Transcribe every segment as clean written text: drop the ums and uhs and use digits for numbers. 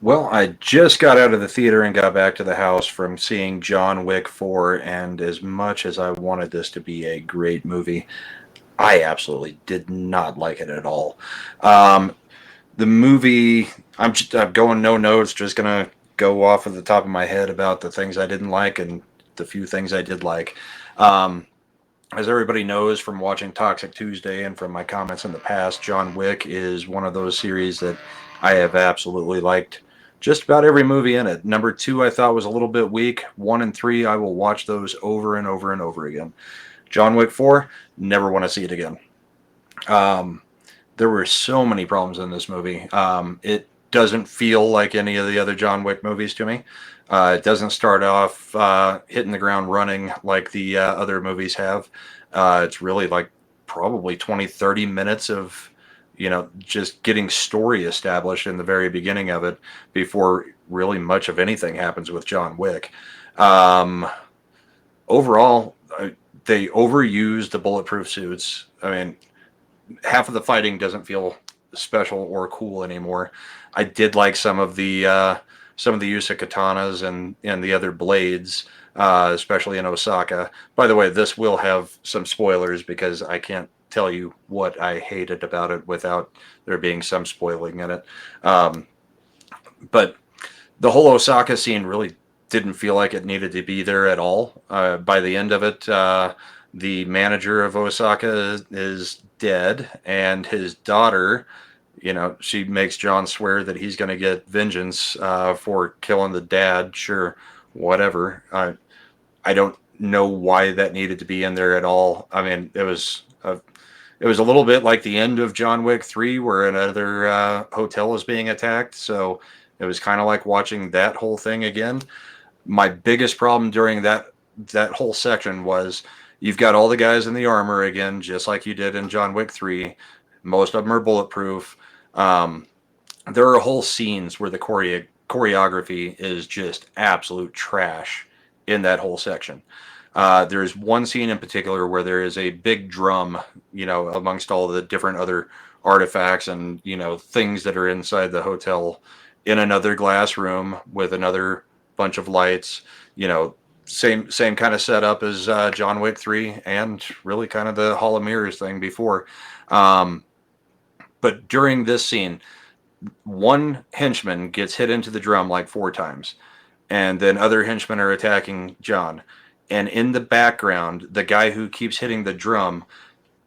Well, I just got out of the theater and got back to the house from seeing John Wick 4, and as much as I wanted this to be a great movie, I absolutely did not like it at all. Um, the movie, I'm going no notes, just gonna go off of the top of my head about the things I didn't like and the few things I did like. Um, as everybody knows from watching Toxic Tuesday and from my comments in the past, John Wick is one of those series that I have absolutely liked just about every movie in it. Number two, I thought was a little bit weak. One and three, I will watch those over and over and over again. John Wick 4, never want to see it again. Um, there were so many problems in this movie. It doesn't feel like any of the other John Wick movies to me. It doesn't start off hitting the ground running like the other movies have. It's really like probably 20, 30 minutes of, just getting story established in the very beginning of it before really much of anything happens with John Wick. Um, Overall, they overused the bulletproof suits. I mean, half of the fighting doesn't feel special or cool anymore. I did like some of the use of katanas and the other blades, especially in Osaka. By the way, this will have some spoilers because I can't tell you what I hated about it without there being some spoiling in it. Um, but the whole Osaka scene really didn't feel like it needed to be there at all. By the end of it, the manager of Osaka is dead, and his daughter, she makes John swear that he's going to get vengeance for killing the dad. Sure, whatever. I don't know why that needed to be in there at all. I mean, it was a little bit like the end of John Wick 3, where another hotel is being attacked. So it was kind of like watching that whole thing again. My biggest problem during that whole section was you've got all the guys in the armor again, just like you did in John Wick 3. Most of them are bulletproof. Um, there are whole scenes where the choreography is just absolute trash in that whole section. There's one scene in particular where there is a big drum, amongst all the different other artifacts and, things that are inside the hotel in another glass room with another bunch of lights, you know, same kind of setup as John Wick 3 and really kind of the Hall of Mirrors thing before. Um, but during this scene, one henchman gets hit into the drum like four times, and then other henchmen are attacking John. And in the background, the guy who keeps hitting the drum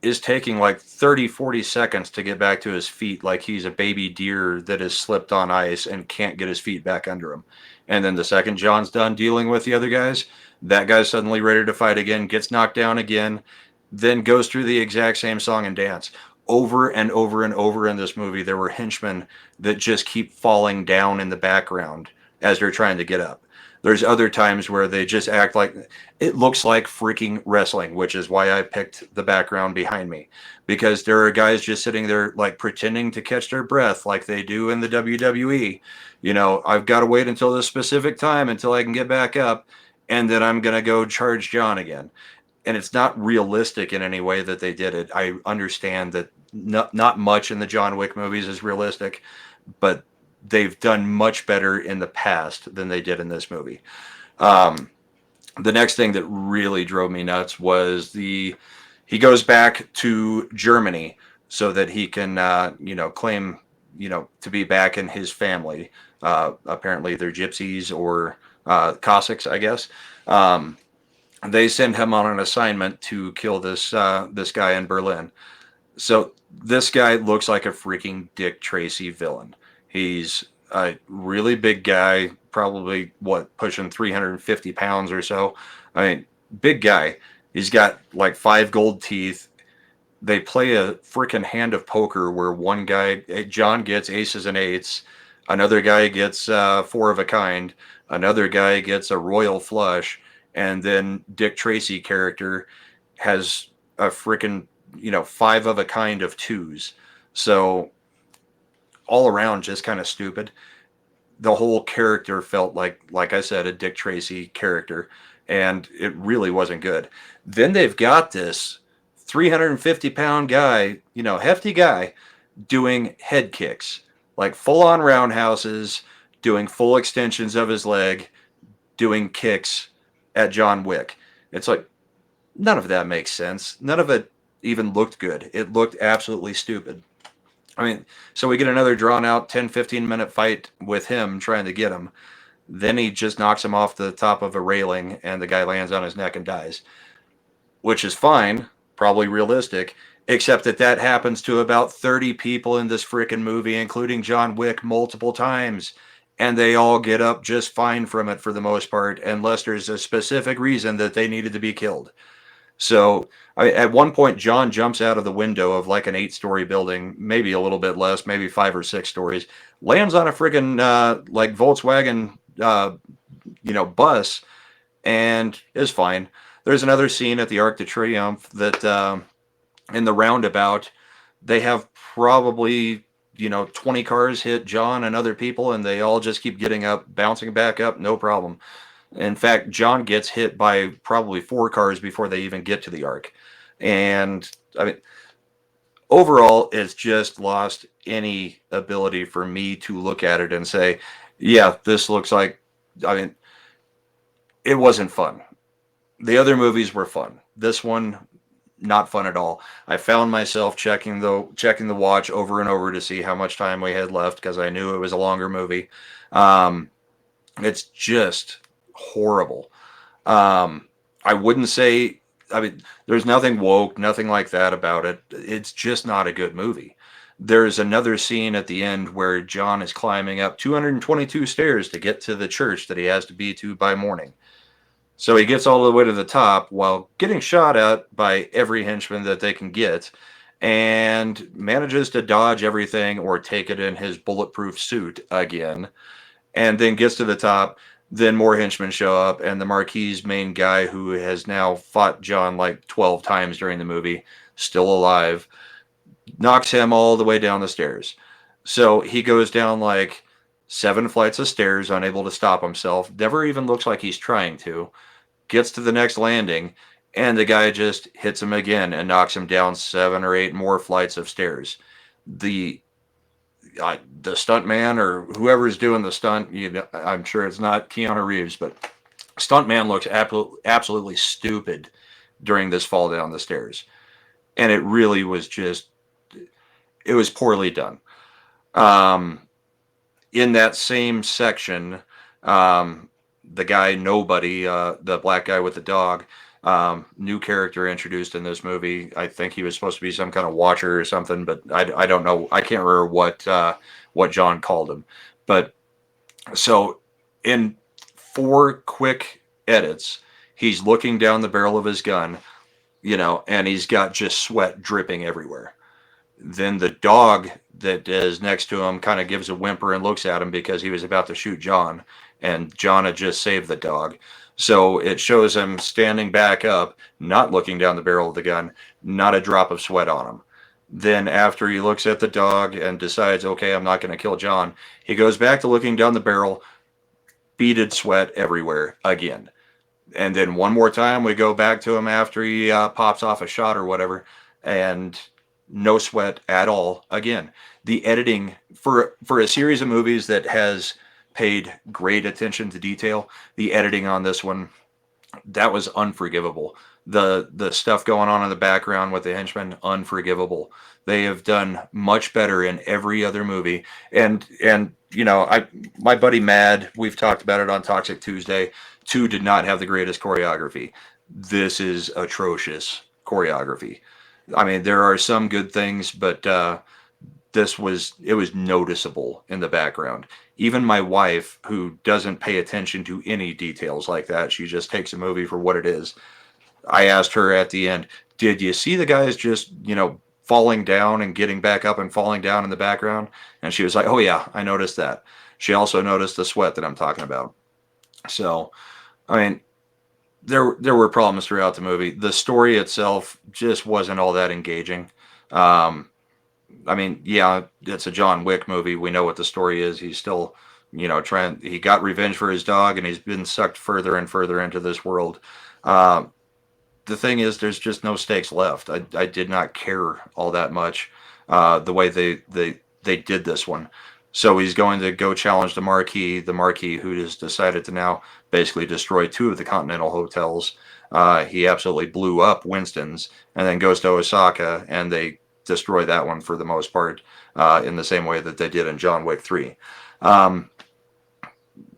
is taking like 30, 40 seconds to get back to his feet, like he's a baby deer that has slipped on ice and can't get his feet back under him. And then the second John's done dealing with the other guys, that guy's suddenly ready to fight again, gets knocked down again, then goes through the exact same song and dance. Over and over and over in this movie, there were henchmen that just keep falling down in the background as they're trying to get up. There's other times where they just act like it looks like freaking wrestling, which is why I picked the background behind me. Because there are guys just sitting there like pretending to catch their breath like they do in the WWE. I've got to wait until this specific time until I can get back up, and then I'm going to go charge John again. And it's not realistic in any way that they did it. I understand that not much in the John Wick movies is realistic, but they've done much better in the past than they did in this movie. Um, the next thing that really drove me nuts was he goes back to Germany so that he can claim to be back in his family. Apparently they're gypsies or Cossacks, I guess. They send him on an assignment to kill this guy in Berlin. So this guy looks like a freaking Dick Tracy villain. He's a really big guy, probably pushing 350 pounds or so. I mean, big guy. He's got like five gold teeth. They play a freaking hand of poker where one guy, John, gets aces and eights. Another guy gets four of a kind. Another guy gets a royal flush. And then Dick Tracy character has a freaking, five of a kind of twos. So all around just kind of stupid. The whole character felt like I said, a Dick Tracy character, and it really wasn't good. Then they've got this 350-pound guy, hefty guy, doing head kicks, like full on roundhouses, doing full extensions of his leg, doing kicks at John Wick. It's like, none of that makes sense. None of it even looked good. It looked absolutely stupid. I mean, so we get another drawn out 10, 15-minute fight with him trying to get him. Then he just knocks him off the top of a railing and the guy lands on his neck and dies, which is fine, probably realistic, except that that happens to about 30 people in this freaking movie, including John Wick, multiple times. And they all get up just fine from it for the most part, unless there's a specific reason that they needed to be killed. So at one point, John jumps out of the window of like an 8-story building, maybe a little bit less, maybe 5 or 6 stories, lands on a friggin' like Volkswagen, bus, and is fine. There's another scene at the Arc de Triomphe that in the roundabout, they have probably 20 cars hit John and other people, and they all just keep getting up, bouncing back up, no problem. In fact, John gets hit by probably 4 cars before they even get to the Arc. And I mean, overall, it's just lost any ability for me to look at it and say, yeah, this looks like, I mean, it wasn't fun. The other movies were fun. This one, not fun at all. I found myself checking the watch over and over to see how much time we had left because I knew it was a longer movie. Um, it's just horrible. I wouldn't say, I mean, there's nothing woke, nothing like that about it. It's just not a good movie. There's another scene at the end where John is climbing up 222 stairs to get to the church that he has to be to by morning. So he gets all the way to the top while getting shot at by every henchman that they can get and manages to dodge everything or take it in his bulletproof suit again, and then gets to the top. Then more henchmen show up, and the Marquis main guy, who has now fought John like 12 times during the movie, still alive, knocks him all the way down the stairs. So he goes down like 7 flights of stairs, unable to stop himself, never even looks like he's trying to, gets to the next landing, and the guy just hits him again and knocks him down 7 or 8 more flights of stairs. The the stunt man or whoever's doing the stunt, I'm sure it's not Keanu Reeves, but stunt man looks absolutely stupid during this fall down the stairs, and it really was just, it was poorly done. Um, in that same section, the guy Nobody, the black guy with the dog, new character introduced in this movie. I think he was supposed to be some kind of watcher or something, but I don't know. I can't remember what John called him. But so in 4 quick edits, he's looking down the barrel of his gun, and he's got just sweat dripping everywhere. Then the dog that is next to him kind of gives a whimper and looks at him because he was about to shoot John, and John had just saved the dog. So it shows him standing back up, not looking down the barrel of the gun, not a drop of sweat on him. Then after he looks at the dog and decides, okay, I'm not going to kill John, he goes back to looking down the barrel, beaded sweat everywhere again. And then one more time, we go back to him after he pops off a shot or whatever, and no sweat at all again. The editing for a series of movies that has paid great attention to detail, the editing on this one, that was unforgivable. The stuff going on in the background with the henchmen, unforgivable. They have done much better in every other movie. And my buddy Mad, we've talked about it on Toxic Tuesday, 2 did not have the greatest choreography. This is atrocious choreography. I mean, there are some good things, but it was noticeable in the background. Even my wife, who doesn't pay attention to any details like that, she just takes a movie for what it is. I asked her at the end, did you see the guys just, falling down and getting back up and falling down in the background? And she was like, oh yeah, I noticed that. She also noticed the sweat that I'm talking about. So, I mean, there were problems throughout the movie. The story itself just wasn't all that engaging. I mean, yeah, it's a John Wick movie. We know what the story is. He's still, he got revenge for his dog, and he's been sucked further and further into this world. The thing is, there's just no stakes left. I did not care all that much the way they did this one. So he's going to go challenge the Marquis who has decided to now basically destroy two of the Continental hotels. He absolutely blew up Winston's, and then goes to Osaka, and they destroy that one for the most part, in the same way that they did in John Wick 3. Um,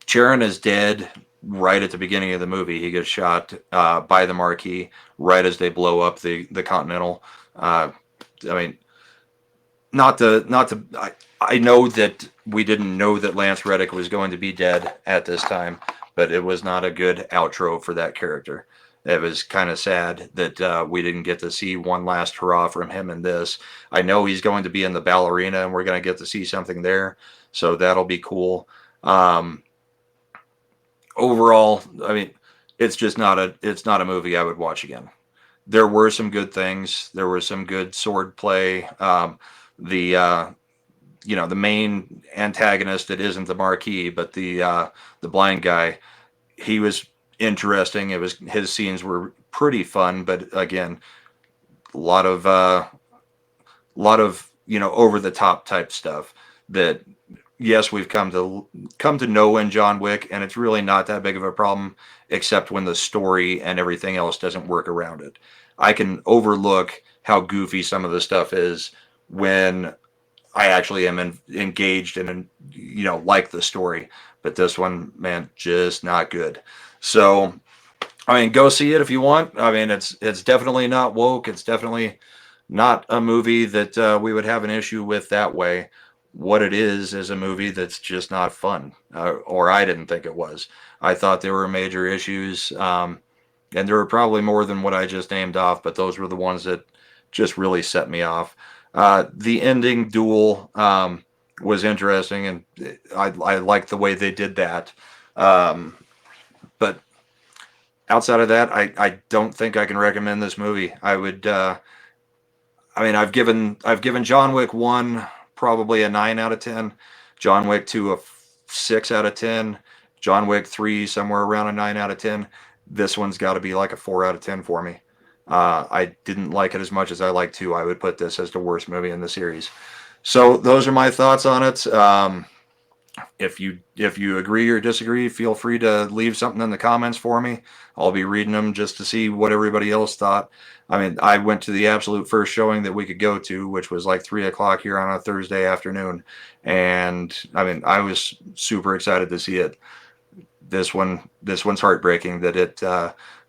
Charon is dead right at the beginning of the movie. He gets shot by the Marquis right as they blow up the Continental. I mean, I know that we didn't know that Lance Reddick was going to be dead at this time, but it was not a good outro for that character. It was kind of sad that we didn't get to see one last hurrah from him in this. I know he's going to be in the ballerina, and we're going to get to see something there, so that'll be cool. Um, Overall, I mean, it's not a movie I would watch again. There were some good things. There was some good sword play. The the main antagonist that isn't the Marquis, but the blind guy, he was interesting. It was his scenes were pretty fun, but again, a lot of over the top type stuff that yes, we've come to know in John Wick, and it's really not that big of a problem, except when the story and everything else doesn't work around it. I can overlook how goofy some of the stuff is when I actually am engaged and like the story. But this one, man, just not good. So I mean, go see it if you want. I mean, it's definitely not woke. It's definitely not a movie that we would have an issue with that way. What it is a movie that's just not fun, or I didn't think it was. I thought there were major issues, and there were probably more than what I just named off, but those were the ones that just really set me off. The ending duel was interesting, and I liked the way they did that. Um, but outside of that, I don't think I can recommend this movie. I would. I mean, I've given John Wick 1 probably a 9 out of 10. John Wick 2 a 6 out of 10. John Wick 3 somewhere around a 9 out of 10. This one's got to be like a 4 out of 10 for me. I didn't like it as much as I like 2. I would put this as the worst movie in the series. So those are my thoughts on it. If you agree or disagree, feel free to leave something in the comments for me. I'll be reading them just to see what everybody else thought. I mean, I went to the absolute first showing that we could go to, which was like 3 o'clock here on a Thursday afternoon, and I mean, I was super excited to see it. This one's heartbreaking that it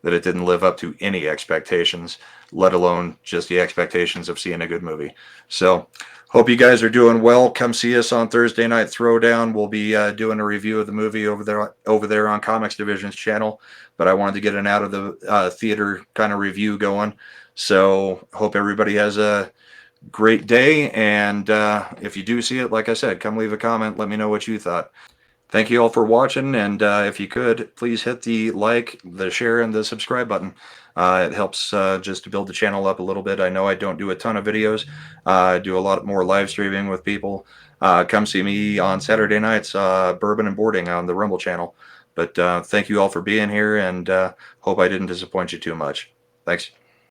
didn't live up to any expectations, let alone just the expectations of seeing a good movie. So hope you guys are doing well. Come see us on Thursday Night Throwdown. We'll be doing a review of the movie over there on Comics Division's channel. But I wanted to get an out of the theater kind of review going. So hope everybody has a great day. And if you do see it, like I said, come leave a comment. Let me know what you thought. Thank you all for watching, and if you could, please hit the like, the share, and the subscribe button. It helps just to build the channel up a little bit. I know I don't do a ton of videos. I do a lot more live streaming with people. Come see me on Saturday nights, Bourbon and Boarding on the Rumble channel. But thank you all for being here, and hope I didn't disappoint you too much. Thanks.